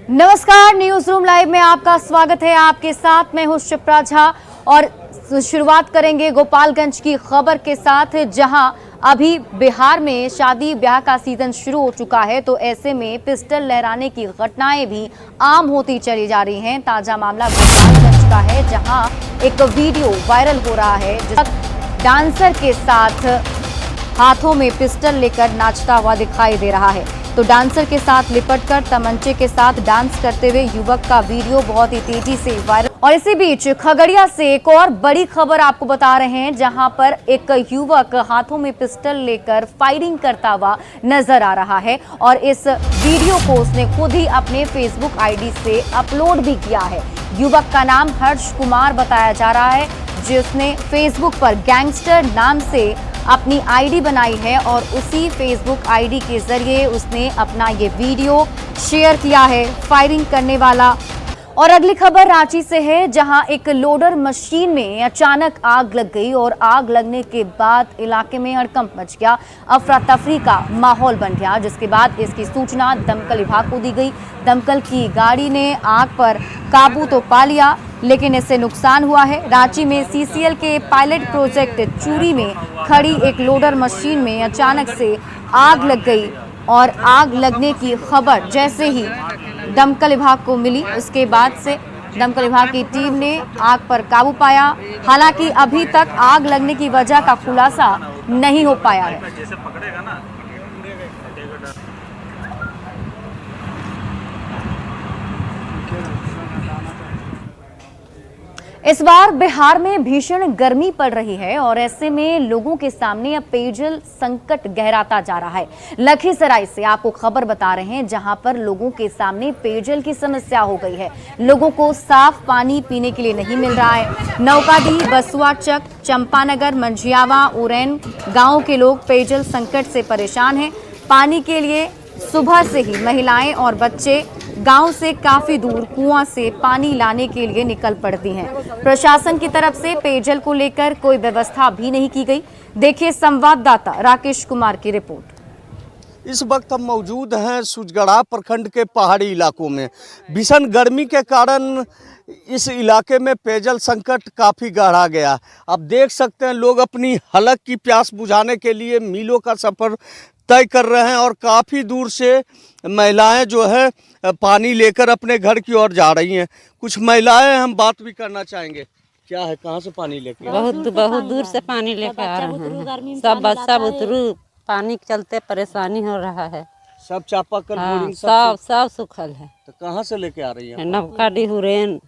नमस्कार, news room live में आपका स्वागत है। आपके साथ मैं हूं शिप्रा झा और शुरुआत करेंगे गोपालगंज की खबर के साथ, जहां अभी बिहार में शादी ब्याह का सीजन शुरू हो चुका है, तो ऐसे में पिस्टल लहराने की घटनाएं भी आम होती चली जा रही हैं। ताजा मामला गोपालगंज का है, जहां एक वीडियो वायरल हो रहा है जिसमें डांसर के साथ हाथों में पिस्टल लेकर नाचता हुआ दिखाई दे रहा है। तो डांसर के साथ लिपटकर तमंचे के साथ डांस करते हुए युवक का वीडियो बहुत ही तेजी से वायरल। और इसी बीच खगड़िया से एक और बड़ी खबर आपको बता रहे हैं, जहां पर एक युवक हाथों में पिस्टल लेकर फायरिंग करता हुआ नजर आ रहा है और इस वीडियो को उसने खुद ही अपने फेसबुक आईडी से अपलोड भी किया है। युवक का नाम हर्ष कुमार बताया जा रहा है, जिसने फेसबुक पर गैंगस्टर नाम से अपनी आईडी बनाई है और उसी फेसबुक आईडी के जरिए उसने अपना ये वीडियो शेयर किया है फायरिंग करने वाला। और अगली खबर रांची से है, जहां एक लोडर मशीन में अचानक आग लग गई और आग लगने के बाद इलाके में हड़कंप मच गया। अफरा तफरी का माहौल बन गया, जिसके बाद इसकी सूचना दमकल विभाग को दी गई। दमकल की गाड़ी ने आग पर काबू तो पा लिया, लेकिन इससे नुकसान हुआ है। रांची में सीसीएल के पायलट प्रोजेक्ट चूरी में खड़ी एक लोडर मशीन में अचानक से आग लग गई और आग लगने की खबर जैसे ही दमकल विभाग को मिली, उसके बाद से दमकल विभाग की टीम ने आग पर काबू पाया। हालांकि अभी तक आग लगने की वजह का खुलासा नहीं हो पाया है। इस बार बिहार में भीषण गर्मी पड़ रही है और ऐसे में लोगों के सामने अब पेयजल संकट गहराता जा रहा है। लखीसराय से आपको खबर बता रहे हैं, जहां पर लोगों के सामने पेयजल की समस्या हो गई है। लोगों को साफ पानी पीने के लिए नहीं मिल रहा है। नौकाडी, बसुआ चक, चंपानगर, मंझियावा, उरैन गांव के लोग पेयजल संकट से परेशान हैं। पानी के लिए सुबह से ही महिलाएं और बच्चे गांव से काफी दूर कुआं से पानी लाने के लिए निकल पड़ती हैं। प्रशासन की तरफ से पेयजल को लेकर कोई व्यवस्था भी नहीं की गई। देखिए संवाददाता राकेश कुमार की रिपोर्ट। इस वक्त हम मौजूद हैं सुजगड़ा प्रखंड के पहाड़ी इलाकों में। भीषण गर्मी के कारण इस इलाके में पेयजल संकट काफ़ी गहरा गया। अब देख सकते हैं लोग अपनी हलक की प्यास बुझाने के लिए मीलों का सफ़र तय कर रहे हैं और काफ़ी दूर से महिलाएं जो है पानी लेकर अपने घर की ओर जा रही हैं। कुछ महिलाएं हम बात भी करना चाहेंगे। क्या है, कहाँ से पानी लेके? बहुत दूर से पानी लेके आ रहे हैं। सब बच्चा बुतरू पानी के चलते परेशानी हो रहा है। सब चापाकल बोरिंग सब सूखल है। तो कहाँ से लेके आ रही हैं? नवकाडी, हुरैन।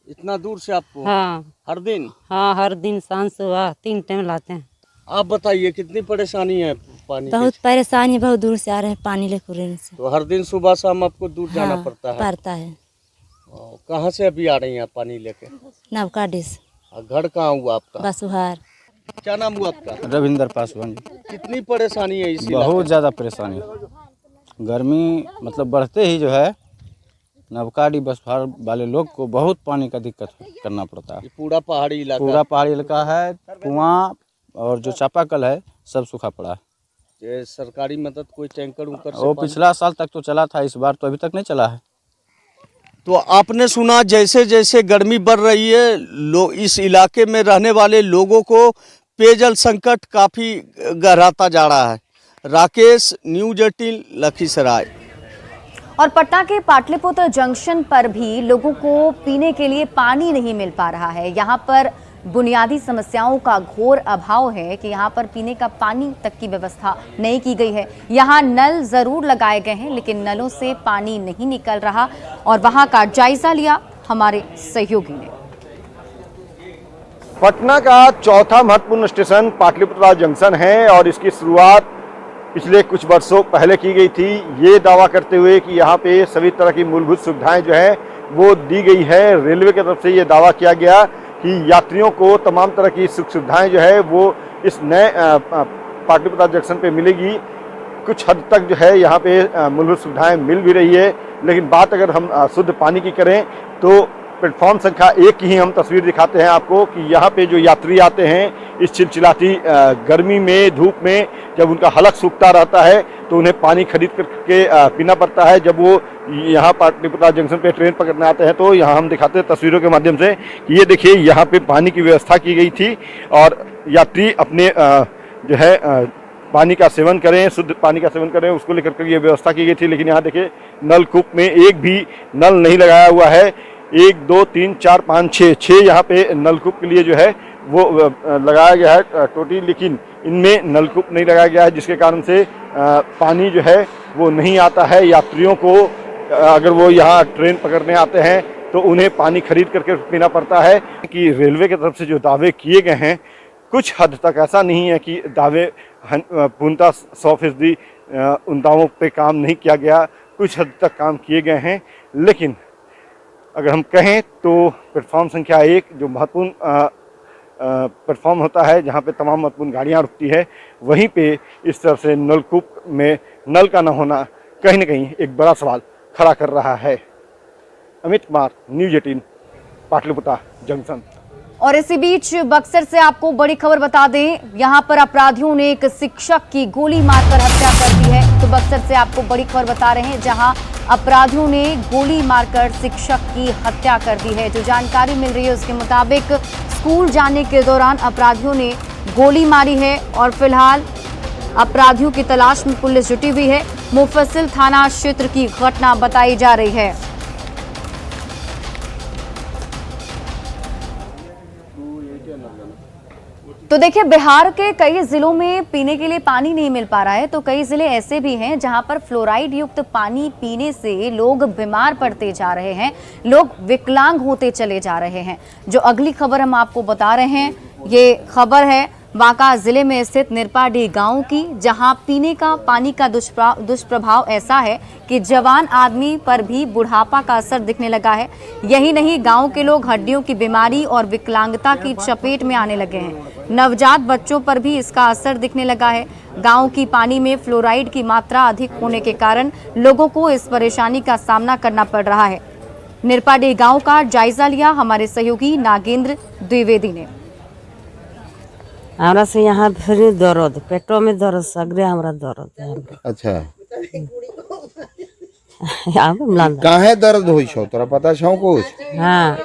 इतना दूर से आपको? हाँ, हर दिन? हाँ, हर दिन शाम सुबह 3 टाइम लाते हैं। आप बताइए कितनी परेशानी है पानी? बहुत परेशानी, बहुत दूर से आ रहे हैं पानी लेकर से। तो हर दिन सुबह शाम आपको दूर जाना पड़ता है? कहाँ से अभी आ रही हैं आप पानी लेके? नवकाडी से। घर कहाँ हुआ आपका? बसुहार। क्या नाम हुआ आपका? रविंदर पासवान। कितनी परेशानी है इस बहुत ज़्यादा परेशानी। गर्मी मतलब बढ़ते ही जो है नवकाडी बसुहार वाले लोग को बहुत पानी का दिक्कत करना पड़ता है। पूरा पहाड़ी इलाका है। कुआं और जो चापाकल है सब सूखा पड़ा है। सरकारी मदद कोई टैंकर उनकर वो पिछला साल तक तो चला था, इस बार तो अभी तक नहीं चला है। तो आपने सुना जैसे जैसे गर्मी बढ़ रही है, लोग इस इलाके में रहने वाले लोगों को पेयजल संकट काफ़ी गहराता जा रहा है। राकेश, न्यूज 18 लखीसराय। और पटना के पाटलिपुत्र जंक्शन पर भी लोगों को पीने के लिए पानी नहीं मिल पा रहा है। यहाँ पर बुनियादी समस्याओं का घोर अभाव है कि यहाँ पर पीने का पानी तक की व्यवस्था नहीं की गई है। यहाँ नल जरूर लगाए गए हैं, लेकिन नलों से पानी नहीं निकल रहा और वहाँ का जायजा लिया हमारे सहयोगी ने। पटना का चौथा महत्वपूर्ण स्टेशन पाटलिपुत्र जंक्शन है और इसकी शुरुआत पिछले कुछ वर्षों पहले की गई थी, ये दावा करते हुए कि यहाँ पे सभी तरह की मूलभूत सुविधाएं जो है वो दी गई है। रेलवे की तरफ से ये दावा किया गया कि यात्रियों को तमाम तरह की सुख सुविधाएं जो है वो इस नए पाटलिपुत्र जंक्शन पे मिलेगी। कुछ हद तक जो है यहाँ पे मूलभूत सुविधाएं मिल भी रही है, लेकिन बात अगर हम शुद्ध पानी की करें तो प्लेटफॉर्म संख्या 1 की ही हम तस्वीर दिखाते हैं आपको कि यहाँ पे जो यात्री आते हैं इस चिलचिलाती गर्मी में, धूप में, जब उनका हलक सूखता रहता है तो उन्हें पानी खरीद करके पीना पड़ता है। जब वो यहाँ पाटलिपुत्रा जंक्शन पे ट्रेन पकड़ने आते हैं तो यहाँ हम दिखाते हैं तस्वीरों के माध्यम से कि ये देखिए यहाँ पे पानी की व्यवस्था की गई थी और यात्री अपने जो है पानी का सेवन करें, शुद्ध पानी का सेवन करें, उसको लेकर के ये व्यवस्था की गई थी। लेकिन यहाँ देखिए नलकूप में एक भी नल नहीं लगाया हुआ है। 1 2 3 4 5 6 यहाँ पे नलकूप के लिए जो है वो लगाया गया है टोटी, लेकिन इनमें नलकूप नहीं लगाया गया है, जिसके कारण से पानी जो है वो नहीं आता है। यात्रियों को अगर वो यहाँ ट्रेन पकड़ने आते हैं तो उन्हें पानी खरीद करके पीना पड़ता है। कि रेलवे की तरफ से जो दावे किए गए हैं कुछ हद तक ऐसा नहीं है कि दावे पूर्णतः 100% उन दावों पे काम नहीं किया गया, कुछ हद तक काम किए गए हैं। लेकिन अगर हम कहें तो प्लेटफॉर्म संख्या 1 जो महत्वपूर्ण प्लेटफॉर्म होता है जहाँ पे तमाम महत्वपूर्ण गाड़ियाँ रुकती है, वहीं पे इस तरह से नलकूप में नल का न होना कहीं न कहीं एक बड़ा सवाल खड़ा कर रहा है। Amit Kumar, news 18, Pataliputra junction. और इसी बीच बक्सर से आपको बड़ी खबर बता दें, यहां पर अपराधियों ने एक शिक्षक की गोली मारकर हत्या कर दी है। तो बक्सर से आपको बड़ी खबर बता रहे हैं जहां अपराधियों ने गोली मारकर शिक्षक की हत्या कर दी है। जो जानकारी मिल रही है उसके मुताबिक स्कूल जाने के दौरान अपराधियों ने गोली मारी है और फिलहाल अपराधियों की तलाश में पुलिस जुटी हुई है। मुफस्सिल थाना क्षेत्र की घटना बताई जा रही है। तो देखिए, बिहार के कई जिलों में पीने के लिए पानी नहीं मिल पा रहा है, तो कई जिले ऐसे भी हैं जहां पर फ्लोराइड युक्त पानी पीने से लोग बीमार पड़ते जा रहे हैं, लोग विकलांग होते चले जा रहे हैं। जो अगली खबर हम आपको बता रहे हैं, ये खबर है बांका जिले में स्थित निरपाडीह गांव की, जहां पीने का पानी का दुष्प्रभाव ऐसा है कि जवान आदमी पर भी बुढ़ापा का असर दिखने लगा है। यही नहीं, गांव के लोग हड्डियों की बीमारी और विकलांगता की चपेट में आने लगे हैं। नवजात बच्चों पर भी इसका असर दिखने लगा है। गांव की पानी में फ्लोराइड की मात्रा अधिक होने के कारण लोगों को इस परेशानी का सामना करना पड़ रहा है। निरपाडीह गांव का जायजा लिया हमारे सहयोगी नागेंद्र द्विवेदी ने। हमरा से यहाँ फिर दर्द, पेटों में दर्द, सगरे हमरा दर्द है। अच्छा, काहे दर्द होई छौ तोरा पता छौ कुछ? हाँ,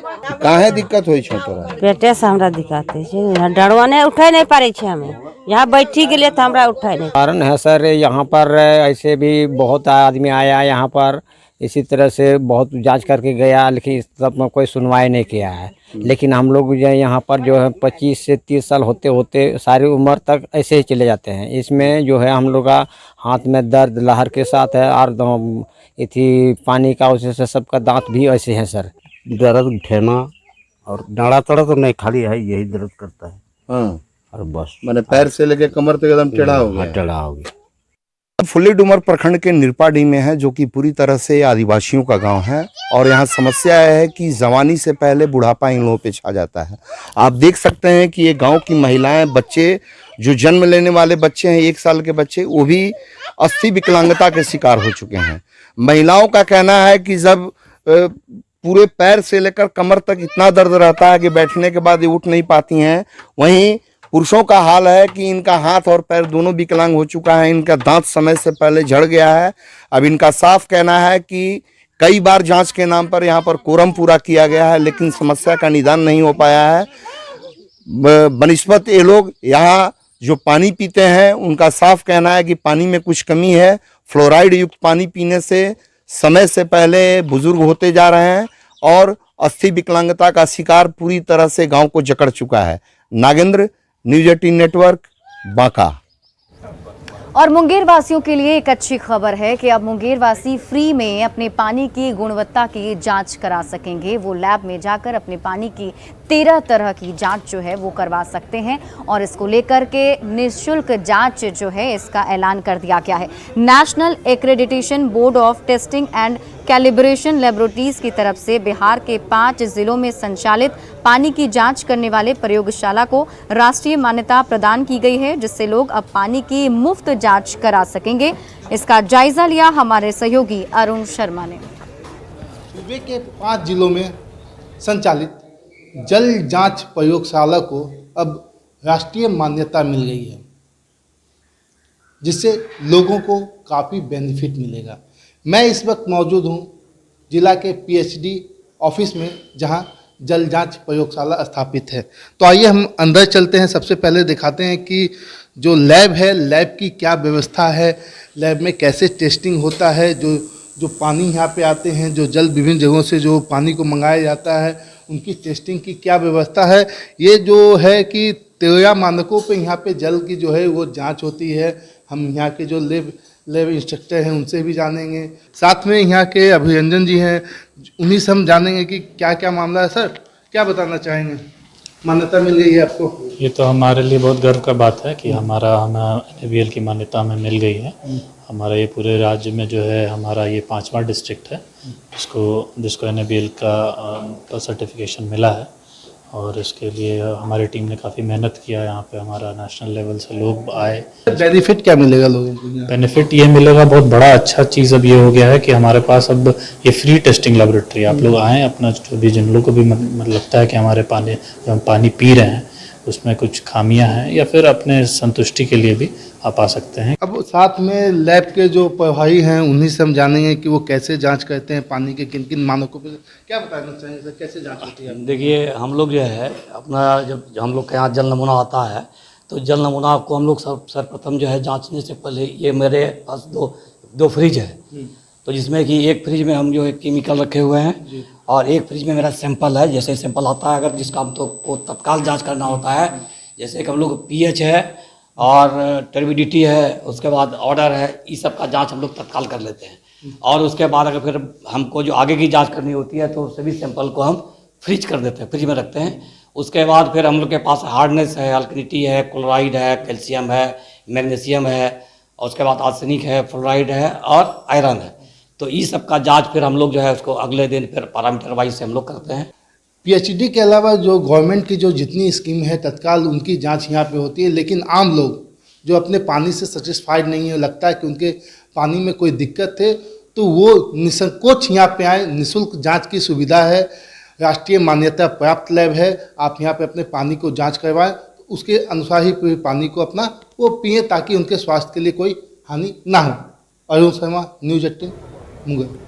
काहे दिक्कत होई छौ तोरा? पेटे से हमरा दिक्कत है, डरवा नहीं उठे नहीं पारे छे हमें। यहाँ बैठी के लिए तो हमरा उठे नहीं। कारण है सर, यहाँ पर ऐसे भी बहुत आदमी आया यहाँ पर, इसी तरह से बहुत जांच करके गया, लेकिन इस सब में कोई सुनवाई नहीं किया है। लेकिन हम लोग जो यहाँ पर जो है 25 से 30 साल होते होते सारी उम्र तक ऐसे ही चले जाते हैं। इसमें जो है हम लोग का हाथ में दर्द लहर के साथ है और इथी पानी का वजह से सबका दांत भी ऐसे हैं सर। दर्द उठेना और डाँड़ा तड़ा तो नहीं, खाली है यही दर्द करता है। हाँ, और बस मैंने पैर से लेके कमर तक एकदम टेढ़ा हो गया। टेढ़ा हो गया। फुल्ली डुमर प्रखंड के निरपाडीह में है, जो कि पूरी तरह से आदिवासियों का गांव है। और यहाँ समस्या है कि जवानी से पहले बुढ़ापा इन लोगों पे छा जाता है। आप देख सकते हैं कि ये गांव की महिलाएं, बच्चे जो जन्म लेने वाले बच्चे हैं, 1 साल के बच्चे, वो भी अस्थि विकलांगता के शिकार हो चुके हैं। महिलाओं का कहना है कि जब पूरे पैर से लेकर कमर तक इतना दर्द रहता है कि बैठने के बाद ये उठ नहीं पाती हैं। वहीं पुरुषों का हाल है कि इनका हाथ और पैर दोनों विकलांग हो चुका है, इनका दांत समय से पहले झड़ गया है। अब इनका साफ कहना है कि कई बार जांच के नाम पर यहाँ पर कोरम पूरा किया गया है, लेकिन समस्या का निदान नहीं हो पाया है। बनिस्बत ये लोग यहाँ जो पानी पीते हैं, उनका साफ कहना है कि पानी में कुछ कमी है। फ्लोराइड युक्त पानी पीने से समय से पहले बुजुर्ग होते जा रहे हैं और अस्थि विकलांगता का शिकार पूरी तरह से गांव को जकड़ चुका है। Nagendra, news 18 network, Banka. और मुंगेर वासियों के लिए एक अच्छी खबर है कि अब मुंगेर वासी फ्री में अपने पानी की गुणवत्ता की जांच करा सकेंगे। वो लैब में जाकर अपने पानी की 13 तरह की जांच जो है वो करवा सकते हैं और इसको लेकर के निःशुल्क जांच जो है इसका ऐलान कर दिया गया है। National accreditation board of testing and calibration laboratories की तरफ से बिहार के 5 जिलों में संचालित पानी की जांच करने वाले प्रयोगशाला को राष्ट्रीय मान्यता प्रदान की गई है, जिससे लोग अब पानी की मुफ्त जांच करा सकेंगे। इसका जायजा लिया हमारे सहयोगी अरुण शर्मा ने। सूबे के 5 जिलों में संचालित जल जांच प्रयोगशाला को अब राष्ट्रीय मान्यता मिल गई है, जिससे लोगों को काफ़ी बेनिफिट मिलेगा। मैं इस वक्त मौजूद हूँ जिला के पीएचडी ऑफिस में, जहाँ जल जांच प्रयोगशाला स्थापित है। तो आइए हम अंदर चलते हैं। सबसे पहले दिखाते हैं कि जो लैब है, लैब की क्या व्यवस्था है, लैब में कैसे टेस्टिंग होता है, जो पानी यहाँ पे आते हैं, जो जल विभिन्न जगहों से जो पानी को मंगाया जाता है, उनकी टेस्टिंग की क्या व्यवस्था है। ये जो है कि 13 मानकों पे यहाँ पे जल की जो है वो जांच होती है। हम यहाँ के जो लैब इंस्ट्रक्टर हैं उनसे भी जानेंगे, साथ में यहाँ के अभियंजन जी हैं, उन्हीं से हम जानेंगे कि क्या क्या मामला है। सर, क्या बताना चाहेंगे? मान्यता मिल गई है आपको? ये तो हमारे लिए बहुत गर्व का बात है कि हमें NABL की मान्यता हमें मिल गई है। हमारा ये पूरे राज्य में जो है हमारा ये 5वां डिस्ट्रिक्ट है जिसको NABL का सर्टिफिकेशन मिला है, और इसके लिए हमारी टीम ने काफ़ी मेहनत किया। यहाँ पे हमारा नेशनल लेवल से लोग आए। बेनिफिट क्या मिलेगा लोगों को? बेनिफिट ये मिलेगा, बहुत बड़ा अच्छा चीज़ अब ये हो गया है कि हमारे पास अब ये फ्री टेस्टिंग लेबोरेटरी, आप लोग आएँ, अपना जो भी जिन लोगों को भी लगता है कि हमारे पानी जो हम पानी पी रहे हैं उसमें कुछ खामियां हैं या फिर अपने संतुष्टि के लिए भी आप आ सकते हैं। अब साथ में लैब के जो प्रभारी हैं उन्हीं से हम जानेंगे कि वो कैसे जांच करते हैं, पानी के किन किन मानकों पे क्या बताना चाहेंगे सर, कैसे जांच होती है? देखिए, हम लोग जो है अपना जब हम लोग के यहाँ जल नमूना आता है तो जल नमूना को हम लोग सर्वप्रथम जो है जांचने से पहले, ये मेरे पास दो फ्रिज है, तो जिसमें कि एक फ्रिज में हम जो है केमिकल रखे हुए हैं और एक फ्रिज में मेरा सैंपल है। जैसे सैंपल आता है, अगर जिसका हम तो को तत्काल जांच करना होता है, जैसे कि हम लोग पीएच है और टर्बिडिटी है, उसके बाद ऑर्डर है, इस सब का जांच हम लोग तत्काल कर लेते हैं। और उसके बाद अगर फिर हमको जो आगे की जांच करनी होती है तो सभी सैंपल को हम फ्रिज कर देते हैं, फ्रिज में रखते हैं। उसके बाद फिर हम लोग के पास हार्डनेस है, अल्कनिटी है, क्लोराइड है, कैल्शियम है, मैग्नीशियम है, और उसके बाद आर्सेनिक है, फ्लोराइड है और आयरन है। तो इस सब का जांच फिर हम लोग जो है उसको अगले दिन फिर पैरामीटर वाइज से हम लोग करते हैं। पीएचडी के अलावा जो गवर्नमेंट की जो जितनी स्कीम है तत्काल उनकी जांच यहाँ पे होती है, लेकिन आम लोग जो अपने पानी से सेटिस्फाइड नहीं है, लगता है कि उनके पानी में कोई दिक्कत है, तो वो निसंकोच यहाँ पे आए। निःशुल्क जांच की सुविधा है, राष्ट्रीय मान्यता प्राप्त लैब है। आप यहाँ पे अपने पानी को जाँच करवाएँ, तो उसके अनुसार ही पानी को अपना वो पिए, ताकि उनके स्वास्थ्य के लिए कोई हानि ना हो। अरुण शर्मा, न्यूज़ 18 मुंगेर।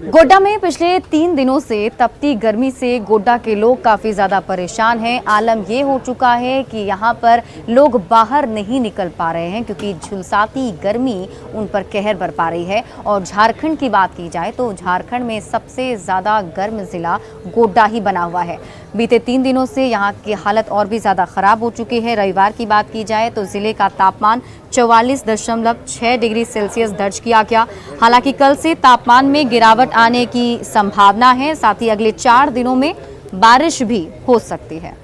गोड्डा में पिछले 3 दिनों से तपती गर्मी से गोड्डा के लोग काफ़ी ज़्यादा परेशान हैं। आलम ये हो चुका है कि यहाँ पर लोग बाहर नहीं निकल पा रहे हैं क्योंकि झुलसाती गर्मी उन पर कहर बरपा रही है। और झारखंड की बात की जाए तो झारखंड में सबसे ज़्यादा गर्म ज़िला गोड्डा ही बना हुआ है। बीते 3 दिनों से यहाँ की हालत और भी ज़्यादा ख़राब हो चुकी है। रविवार की बात की जाए तो ज़िले का तापमान 44.6 डिग्री सेल्सियस दर्ज किया गया। हालांकि कल से तापमान में गिरावट आने की संभावना है, साथ ही अगले 4 दिनों में बारिश भी हो सकती है।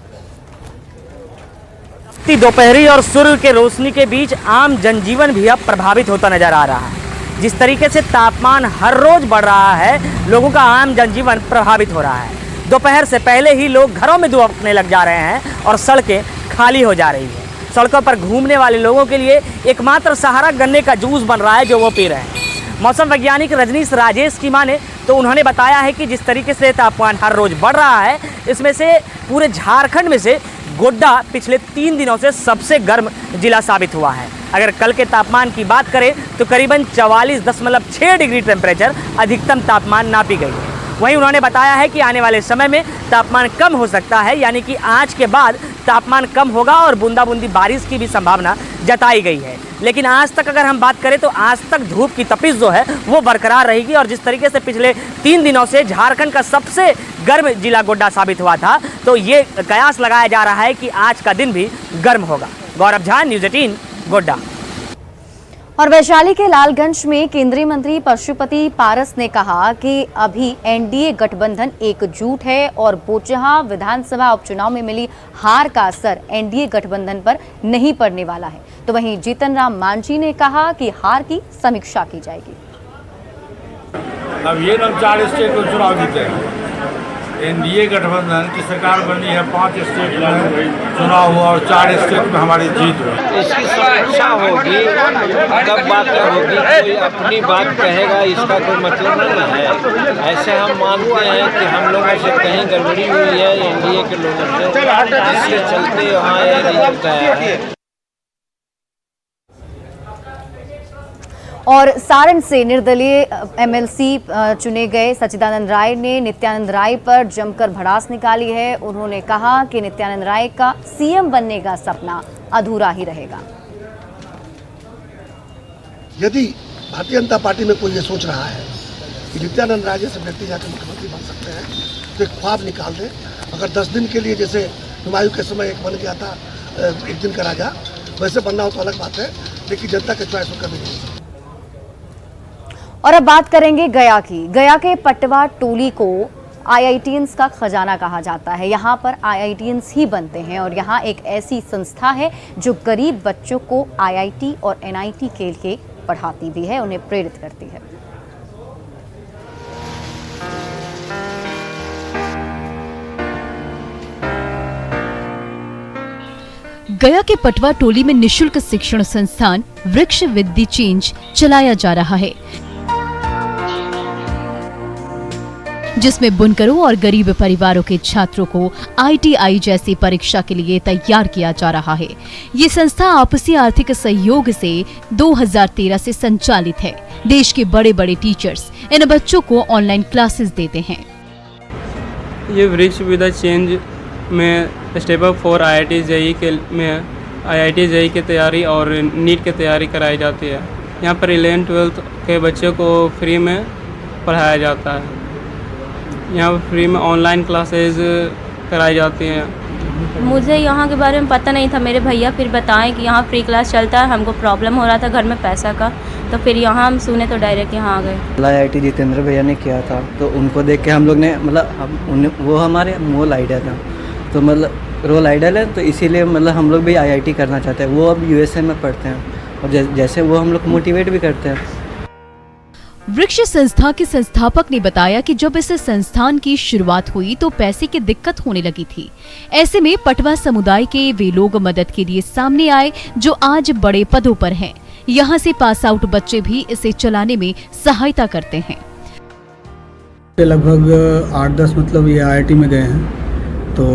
दोपहरी और सूर्य के रोशनी के बीच आम जनजीवन भी अब प्रभावित होता नजर आ रहा है। जिस तरीके से तापमान हर रोज बढ़ रहा है, लोगों का आम जनजीवन प्रभावित हो रहा है। दोपहर से पहले ही लोग घरों में दुबकने लग जा रहे हैं और सड़कें खाली हो जा रही है। सड़कों पर घूमने वाले लोगों के लिए एकमात्र सहारा गन्ने का जूस बन रहा है, जो वो पी रहे हैं। मौसम वैज्ञानिक रजनीश राजेश की माने तो उन्होंने बताया है कि जिस तरीके से तापमान हर रोज बढ़ रहा है, इसमें से पूरे झारखंड में से गोड्डा पिछले 3 दिनों से सबसे गर्म जिला साबित हुआ है। अगर कल के तापमान की बात करें तो करीबन 44.6 डिग्री टेम्परेचर अधिकतम तापमान नापी गई है। वहीं उन्होंने बताया है कि आने वाले समय में तापमान कम हो सकता है, यानी कि आज के बाद तापमान कम होगा और बूंदाबूंदी बारिश की भी संभावना जताई गई है। लेकिन आज तक अगर हम बात करें तो आज तक धूप की तपिश जो है वो बरकरार रहेगी। और जिस तरीके से पिछले 3 दिनों से झारखंड का सबसे गर्म जिला गोड्डा साबित हुआ था, तो ये कयास लगाया जा रहा है कि आज का दिन भी गर्म होगा। गौरव झा, न्यूज़ 18 गोड्डा। और वैशाली के लालगंज में केंद्रीय मंत्री पशुपति पारस ने कहा कि अभी एनडीए गठबंधन एकजुट है और बोचहा विधानसभा उपचुनाव में मिली हार का असर एनडीए गठबंधन पर नहीं पड़ने वाला है। तो वहीं जीतन राम मांझी ने कहा कि हार की समीक्षा की जाएगी। अब ये 4 स्टेट में चुनाव जीते हैं एनडीए गठबंधन की सरकार बनी है, 5 स्टेट में चुनाव हुआ और 4 स्टेट में हमारी जीत हुई। इसकी समीक्षा होगी, तब बातें होगी, कोई अपनी बात कहेगा इसका कोई मतलब नहीं है। ऐसे हम मानते हैं कि हम लोगों से कहीं गड़बड़ी हुई है एनडीए के लोगों से, जिसके चलते वहाँ ये रिजल्ट आया है। और सारण से निर्दलीय एमएलसी चुने गए सच्चिदानंद राय ने नित्यानंद राय पर जमकर भड़ास निकाली है। उन्होंने कहा कि नित्यानंद राय का सीएम बनने का सपना अधूरा ही रहेगा। यदि भारतीय जनता पार्टी में कोई ये सोच रहा है कि नित्यानंद राय जैसे व्यक्ति जाकर मुख्यमंत्री बन सकते हैं, तो एक ख्वाब निकाल दें। अगर 10 दिन के लिए जैसे हुमायूं के समय एक बन गया था, एक दिन का राजा, वैसे बनना हो तो अलग बात है, लेकिन जनता के चॉइस को कभी नहीं। और अब बात करेंगे गया की। गया के पटवा टोली को आईआईटीएंस का खजाना कहा जाता है। यहाँ पर आईआईटीएंस ही बनते हैं और यहाँ एक ऐसी संस्था है जो गरीब बच्चों को आईआईटी और एनआईटी के लिए पढ़ाती भी है, उन्हें प्रेरित करती है। गया के पटवा टोली में निशुल्क शिक्षण संस्थान वृक्ष विद द चेंज चलाया जा रहा है, जिसमें बुनकरों और गरीब परिवारों के छात्रों को आईटीआई जैसी परीक्षा के लिए तैयार किया जा रहा है। ये संस्था आपसी आर्थिक सहयोग से 2013 से संचालित है। देश के बड़े बड़े टीचर्स इन बच्चों को ऑनलाइन क्लासेस देते हैं। ये वृक्ष विद द चेंज में step up for IIT JEE के में आईआईटी जेईई की तैयारी और नीट की तैयारी कराई जाती है। यहाँ पर 11-12 के बच्चों को फ्री में पढ़ाया जाता है। यहाँ पर फ्री में ऑनलाइन क्लासेस कराई जाती हैं। मुझे यहाँ के बारे में पता नहीं था, मेरे भैया फिर बताएं कि यहाँ फ्री क्लास चलता है। हमको प्रॉब्लम हो रहा था घर में पैसा का, तो फिर यहाँ हम सुने तो डायरेक्ट यहाँ आ गए। आईआईटी जितेंद्र भैया ने किया था, तो उनको देख के हम लोग ने वो हमारे रोल आइडल है, तो रोल आइडल है, तो इसीलिए हम लोग भी आईआईटी करना चाहते हैं। वो अब यूएसए में पढ़ते हैं और जैसे वो हम लोग मोटिवेट भी करते हैं। वृक्ष संस्था के संस्थापक ने बताया कि जब इस संस्थान की शुरुआत हुई तो पैसे की दिक्कत होने लगी थी। ऐसे में पटवा समुदाय के वे लोग मदद के लिए सामने आए जो आज बड़े पदों पर हैं। यहाँ से पास आउट बच्चे भी इसे चलाने में सहायता करते हैं। लगभग 8-10 ये आईआईटी में गए हैं, तो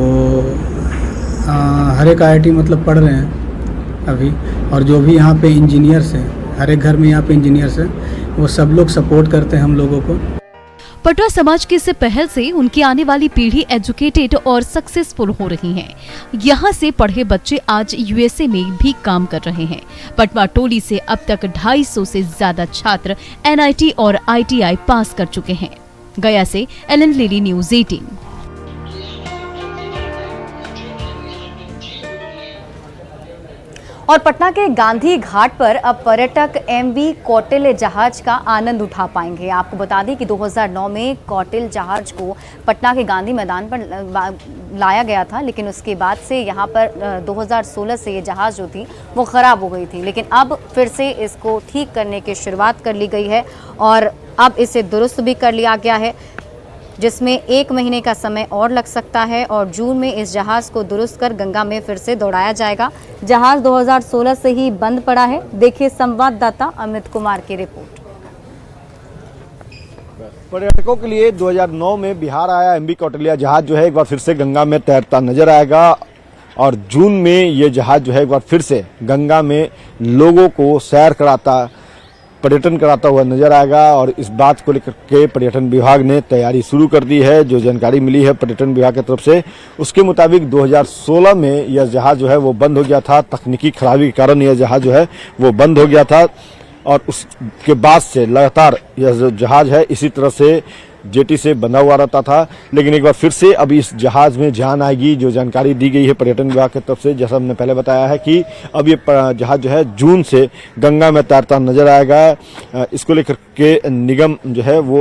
हर एक आईआईटी पढ़ रहे हैं अभी। और जो भी यहाँ पे इंजीनियर्स हैं, हर एक घर में यहाँ पे इंजीनियर्स हैं, वो सब लोग सपोर्ट करते हैं हम लोगों को। पटवा समाज की इस पहल से उनकी आने वाली पीढ़ी एजुकेटेड और सक्सेसफुल हो रही है। यहाँ से पढ़े बच्चे आज यूएसए में भी काम कर रहे हैं। पटवा टोली से अब तक 250 से ज्यादा छात्र एनआईटी और आईटीआई पास कर चुके हैं। गया से एलन लेडी, न्यूज़ 18। और पटना के गांधी घाट पर अब पर्यटक एमवी कौटिल्य जहाज का आनंद उठा पाएंगे। आपको बता दें कि 2009 में कौटिल्य जहाज को पटना के गांधी मैदान पर लाया गया था, लेकिन उसके बाद से यहाँ पर 2016 से ये जहाज जो थी वो ख़राब हो गई थी। लेकिन अब फिर से इसको ठीक करने की शुरुआत कर ली गई है और अब इसे दुरुस्त भी कर लिया गया है, जिसमें 1 महीने का समय और लग सकता है और जून में इस जहाज़ को दुरुस्त कर गंगा में फिर से दौड़ाया जाएगा। जहाज़ 2016 से ही बंद पड़ा है। देखिए संवाददाता अमित कुमार की रिपोर्ट। पर्यटकों के लिए 2009 में बिहार आया एमवी कौटिल्य जहाज जो है एक बार फिर से गंगा में तैरता नजर आएगा और जून में ये जहाज जो है एक बार फिर से गंगा में लोगों को सैर कराता, पर्यटन कराता हुआ नजर आएगा। और इस बात को लेकर के पर्यटन विभाग ने तैयारी शुरू कर दी है। जो जानकारी मिली है पर्यटन विभाग की तरफ से, उसके मुताबिक 2016 में यह जहाज जो है वो बंद हो गया था। तकनीकी खराबी के कारण यह जहाज जो है वो बंद हो गया था और उसके बाद से लगातार यह जो जहाज है इसी तरह से जेटी से बंधा हुआ रहता था। लेकिन एक बार फिर से अभी इस जहाज में जान आएगी। जो जानकारी दी गई है पर्यटन विभाग की तरफ से, जैसा हमने पहले बताया है कि अब ये जहाज जो है जून से गंगा में तैरता नजर आएगा। इसको लेकर के निगम जो है वो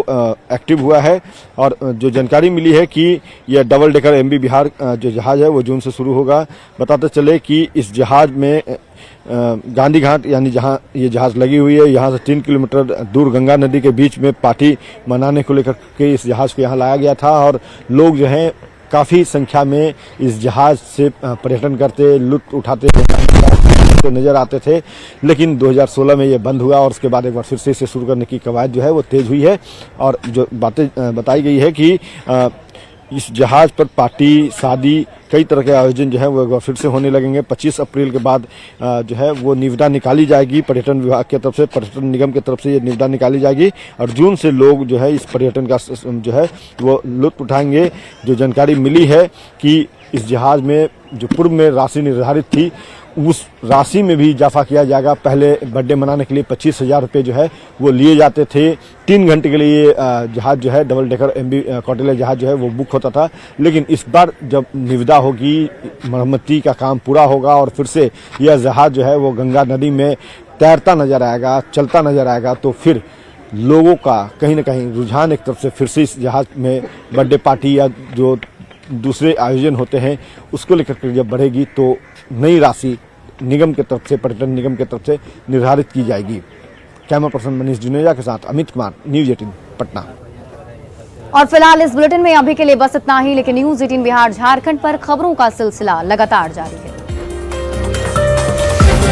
एक्टिव हुआ है और जो जानकारी मिली है कि यह डबल डेकर एमवी बिहार जो जहाज है वो जून से शुरू होगा। बताते चले कि इस जहाज में गांधी घाट यानी जहां ये जहाज लगी हुई है, यहाँ से 3 किलोमीटर दूर गंगा नदी के बीच में पार्टी मनाने को लेकर के इस जहाज को यहाँ लाया गया था और लोग जो हैं काफ़ी संख्या में इस जहाज से पर्यटन करते, लुत्फ उठाते नजर आते थे। लेकिन 2016 में ये बंद हुआ और उसके बाद एक बार फिर से इसे शुरू करने की कवायद जो है वो तेज हुई है और जो बातें बताई गई है कि इस जहाज पर पार्टी, शादी, कई तरह के आयोजन जो है वो एक बार फिर से होने लगेंगे। 25 अप्रैल के बाद जो है वो निविदा निकाली जाएगी पर्यटन विभाग की तरफ से, पर्यटन निगम की तरफ से ये निविदा निकाली जाएगी और जून से लोग जो है इस पर्यटन का जो है वो लुत्फ उठाएंगे। जो जानकारी मिली है कि इस जहाज में जो पूर्व में राशि निर्धारित थी उस राशि में भी इजाफा किया जाएगा। पहले बर्थडे मनाने के लिए 25,000 रुपये जो है वो लिए जाते थे। 3 घंटे के लिए जहाज जो है डबल डेकर MV कौटिल्य जहाज जो है वो बुक होता था। लेकिन इस बार जब निविदा होगी, मरम्मती का काम पूरा होगा और फिर से यह जहाज जो है वो गंगा नदी में तैरता नजर आएगा, चलता नजर आएगा, तो फिर लोगों का कहीं ना कहीं रुझान एक तरफ से फिर से इस जहाज में बर्थडे पार्टी या जो दूसरे आयोजन होते हैं उसको लेकर के जब बढ़ेगी तो नई राशि निगम की तरफ से, पर्यटन निगम की तरफ से निर्धारित की जाएगी। कैमरा पर्सन मनीष जुनेजा के साथ अमित कुमार, न्यूज़ 18 पटना। और फिलहाल इस बुलेटिन में अभी के लिए बस इतना ही, लेकिन न्यूज़ 18 बिहार झारखंड पर खबरों का सिलसिला लगातार जारी है।